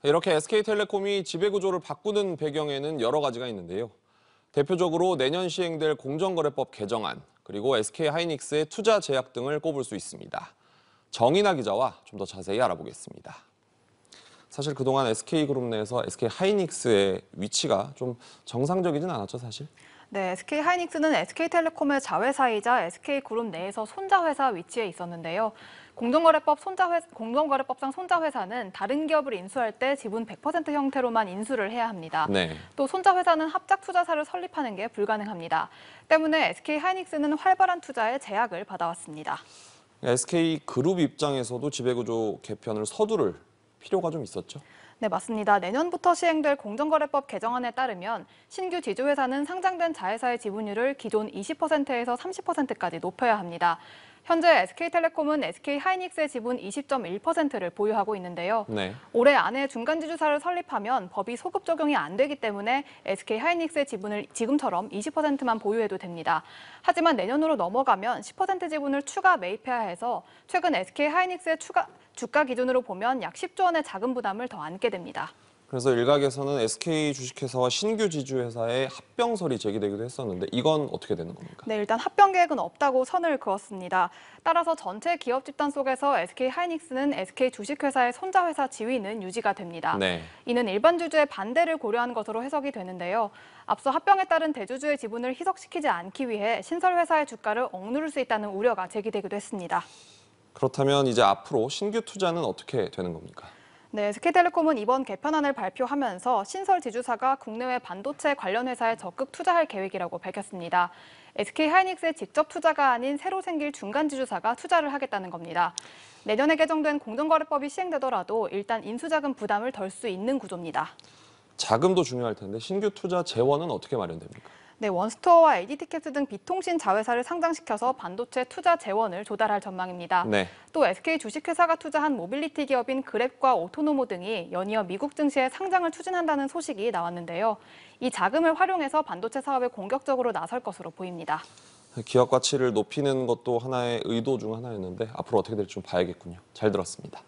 이렇게 SK텔레콤이 지배구조를 바꾸는 배경에는 여러 가지가 있는데요. 대표적으로 내년 시행될 공정거래법 개정안, 그리고 SK하이닉스의 투자 제약 등을 꼽을 수 있습니다. 정인아 기자와 좀 더 자세히 알아보겠습니다. 사실 그동안 SK그룹 내에서 SK하이닉스의 위치가 좀 정상적이진 않았죠, 사실? 네, SK하이닉스는 SK텔레콤의 자회사이자 SK그룹 내에서 손자회사 위치에 있었는데요. 공정거래법상 손자회사는 다른 기업을 인수할 때 지분 100% 형태로만 인수를 해야 합니다. 네. 또 손자회사는 합작투자사를 설립하는 게 불가능합니다. 때문에 SK하이닉스는 활발한 투자에 제약을 받아왔습니다. SK그룹 입장에서도 지배구조 개편을 서두를 필요가 좀 있었죠? 네, 맞습니다. 내년부터 시행될 공정거래법 개정안에 따르면 신규 지주회사는 상장된 자회사의 지분율을 기존 20%에서 30%까지 높여야 합니다. 현재 SK텔레콤은 SK하이닉스의 지분 20.1%를 보유하고 있는데요. 네. 올해 안에 중간지주사를 설립하면 법이 소급 적용이 안 되기 때문에 SK하이닉스의 지분을 지금처럼 20%만 보유해도 됩니다. 하지만 내년으로 넘어가면 10% 지분을 추가 매입해야 해서 최근 SK하이닉스의 주가 기준으로 보면 약 10조 원의 자금 부담을 더 안게 됩니다. 그래서 일각에서는 SK 주식회사와 신규 지주회사의 합병설이 제기되기도 했었는데 이건 어떻게 되는 겁니까? 네, 일단 합병 계획은 없다고 선을 그었습니다. 따라서 전체 기업 집단 속에서 SK하이닉스는 SK 주식회사의 손자회사 지위는 유지가 됩니다. 네. 이는 일반 주주의 반대를 고려한 것으로 해석이 되는데요. 앞서 합병에 따른 대주주의 지분을 희석시키지 않기 위해 신설회사의 주가를 억누를 수 있다는 우려가 제기되기도 했습니다. 그렇다면 이제 앞으로 신규 투자는 어떻게 되는 겁니까? 네, SK텔레콤은 이번 개편안을 발표하면서 신설 지주사가 국내외 반도체 관련 회사에 적극 투자할 계획이라고 밝혔습니다. SK하이닉스의 직접 투자가 아닌 새로 생길 중간 지주사가 투자를 하겠다는 겁니다. 내년에 개정된 공정거래법이 시행되더라도 일단 인수자금 부담을 덜 수 있는 구조입니다. 자금도 중요할 텐데 신규 투자 재원은 어떻게 마련됩니까? 네, 원스토어와 AD티켓스 등 비통신 자회사를 상장시켜서 반도체 투자 재원을 조달할 전망입니다. 네. 또 SK 주식회사가 투자한 모빌리티 기업인 그랩과 오토노모 등이 연이어 미국 증시에 상장을 추진한다는 소식이 나왔는데요. 이 자금을 활용해서 반도체 사업에 공격적으로 나설 것으로 보입니다. 기업 가치를 높이는 것도 하나의 의도 중 하나였는데 앞으로 어떻게 될지 좀 봐야겠군요. 잘 들었습니다.